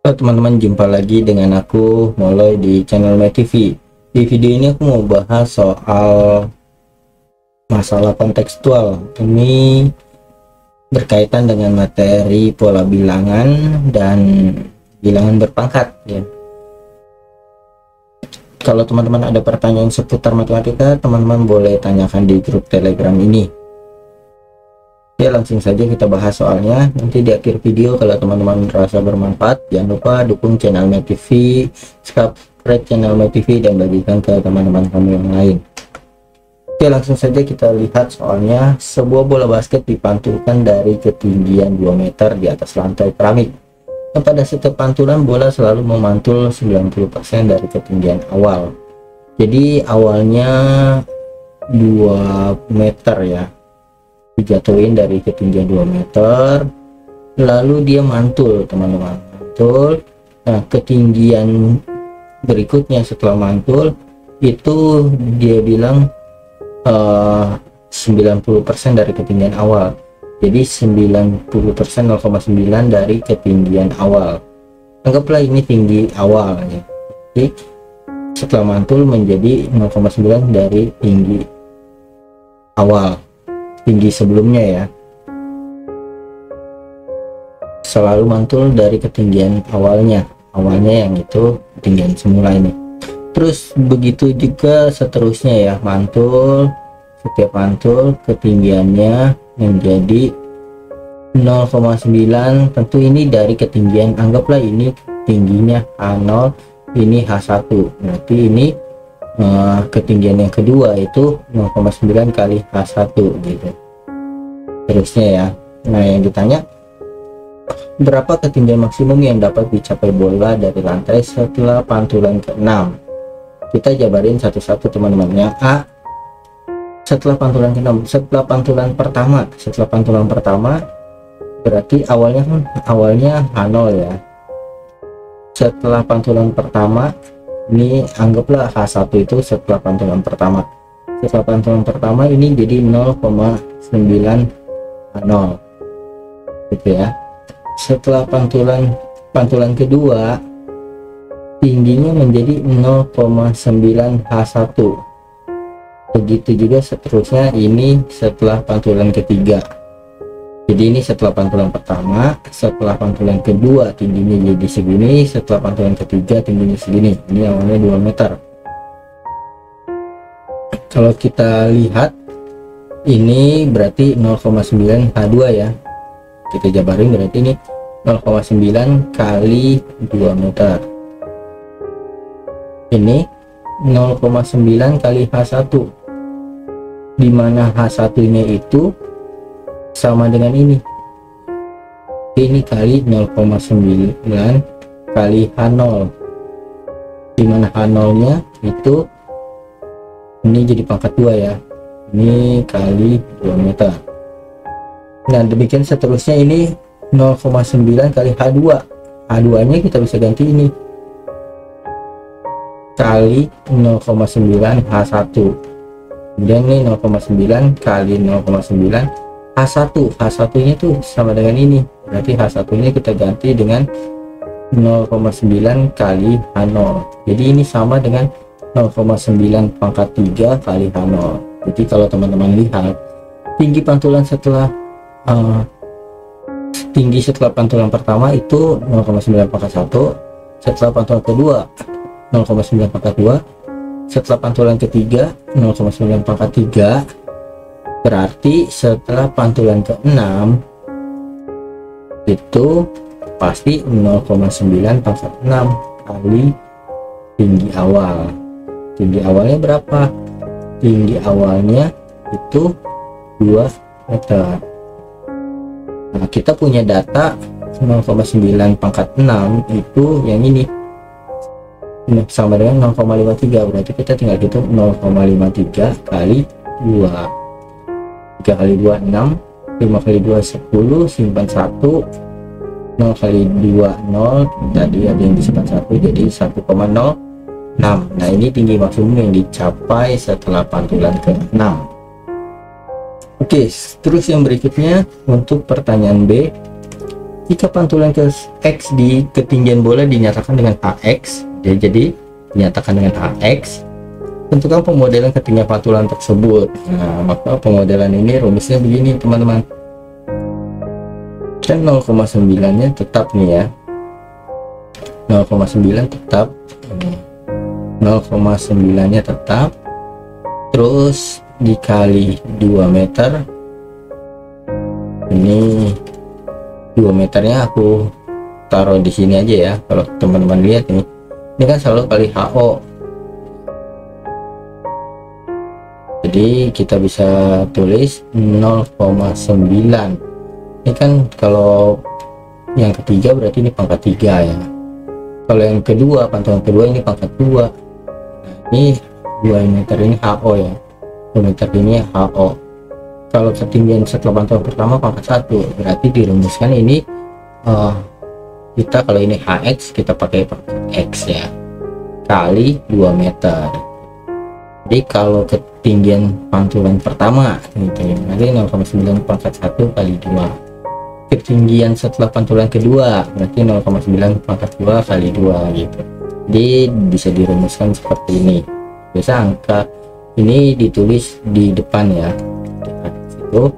Halo teman-teman, jumpa lagi dengan aku Moloy di channel MyTV. Di video ini aku mau bahas soal masalah kontekstual. Ini berkaitan dengan materi pola bilangan dan bilangan berpangkat ya. Kalau teman-teman ada pertanyaan seputar matematika, teman-teman boleh tanyakan di grup Telegram ini. Ya, langsung saja kita bahas soalnya. Nanti di akhir video kalau teman-teman merasa bermanfaat, jangan lupa dukung channel MyTV, subscribe channel MyTV, dan bagikan ke teman-teman kamu yang lain. Oke, langsung saja kita lihat soalnya. Sebuah bola basket dipantulkan dari ketinggian 2 meter di atas lantai keramik. Dan pada setiap pantulan bola selalu memantul 90% dari ketinggian awal. Jadi awalnya 2 meter ya, dijatuhin dari ketinggian 2 meter, lalu dia mantul teman-teman, mantul. Nah, ketinggian berikutnya setelah mantul itu dia bilang 90% dari ketinggian awal. Jadi 90%, 0,9 dari ketinggian awal. Anggaplah ini tinggi awal ya. Jadi setelah mantul menjadi 0,9 dari tinggi awal, tinggi sebelumnya ya, selalu mantul dari ketinggian awalnya yang itu ketinggian semula ini. Terus begitu juga seterusnya ya, mantul, setiap mantul ketinggiannya menjadi 0,9. tentu ini dari ketinggian, anggaplah ini tingginya H0, ini H1, berarti ini ketinggian yang kedua itu 0,9 kali H1 gitu terusnya ya. Nah, yang ditanya berapa ketinggian maksimum yang dapat dicapai bola dari lantai setelah pantulan ke-6. Kita jabarin satu-satu teman-teman. Yang A, setelah pantulan ke-6, setelah pantulan pertama berarti awalnya H0 ya. Setelah pantulan pertama ini anggaplah H1 itu setelah pantulan pertama. Setelah pantulan pertama ini jadi 0,9 H0 gitu ya. Setelah pantulan kedua tingginya menjadi 0,9 H1. Begitu juga seterusnya ini setelah pantulan ketiga. Jadi ini setelah pantulan pertama, setelah pantulan kedua tingginya jadi segini, setelah pantulan ketiga tingginya segini. Ini awalnya 2 meter. Kalau kita lihat ini berarti 0,9 H2 ya. Kita jabarin berarti ini 0,9 kali 2 meter. Ini 0,9 kali H1. Dimana H1 nya itu sama dengan ini kali 0,9 kali H0, dimana H0 nya itu ini jadi pangkat 2 ya, ini kali 2 meter. Nah, demikian seterusnya ini 0,9 kali H2. H2 nya kita bisa ganti ini kali 0,9 H1, kemudian ini 0,9 kali 0,9 H1 nya tuh sama dengan ini, berarti H1 nya kita ganti dengan 0,9 kali H0. Jadi ini sama dengan 0,9 pangkat 3 kali H0. Jadi kalau teman-teman lihat tinggi pantulan setelah pantulan pertama itu 0,9 pangkat 1, setelah pantulan kedua 0,9 pangkat 2, setelah pantulan ketiga 0,9 pangkat 3. Berarti setelah pantulan ke-6 itu pasti 0,9 pangkat 6 kali tinggi awal. Tinggi awalnya berapa? Tinggi awalnya itu 2 meter. Nah, kita punya data 0,9 pangkat 6 itu yang ini sama dengan 0,53, berarti kita tinggal hitung 0,53 kali 2. 3 kali 2 6, 5 kali 2 10, simpan 1, 0 kali 2 0, tadi ada yang disimpan 1 jadi 1,06. Nah, ini tinggi maksimum yang dicapai setelah pantulan ke-6. Oke, terus yang berikutnya untuk pertanyaan B, Jika pantulan ke X di ketinggian bola dinyatakan dengan AX, jadi dinyatakan dengan AX, tentukan pemodelan ketinggian pantulan tersebut. Nah, maka pemodelan ini rumusnya begini teman-teman. Dan 0,9 nya tetap nih ya, 0,9 tetap, 0,9 nya tetap, terus dikali 2 meter, ini 2 meternya aku taruh di sini aja ya. Kalau teman-teman lihat nih, ini kan selalu kali HO, jadi kita bisa tulis 0,9. Ini kan kalau yang ketiga berarti ini pangkat 3 ya. Kalau yang kedua, pantulan kedua ini pangkat 2. Nah, ini 2 meter ini HO ya, 2 meter ini HO. Kalau ketinggian setelah pantulan pertama pangkat 1, berarti dirumuskan ini kita kalau ini HX kita pakai pangkat X ya, kali 2 meter. Jadi kalau ketinggian pantulan pertama gitu ya, berarti 0,9 pangkat 1 kali 2. Ketinggian setelah pantulan kedua berarti 0,9 pangkat 2 kali 2 gitu. Jadi bisa dirumuskan seperti ini. Biasa angka ini ditulis di depan ya, itu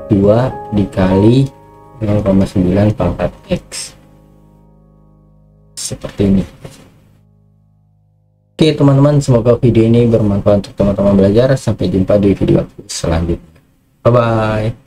2 dikali 0,9 pangkat X, seperti ini. Oke teman-teman, semoga video ini bermanfaat untuk teman-teman belajar. Sampai jumpa di video selanjutnya. Bye bye.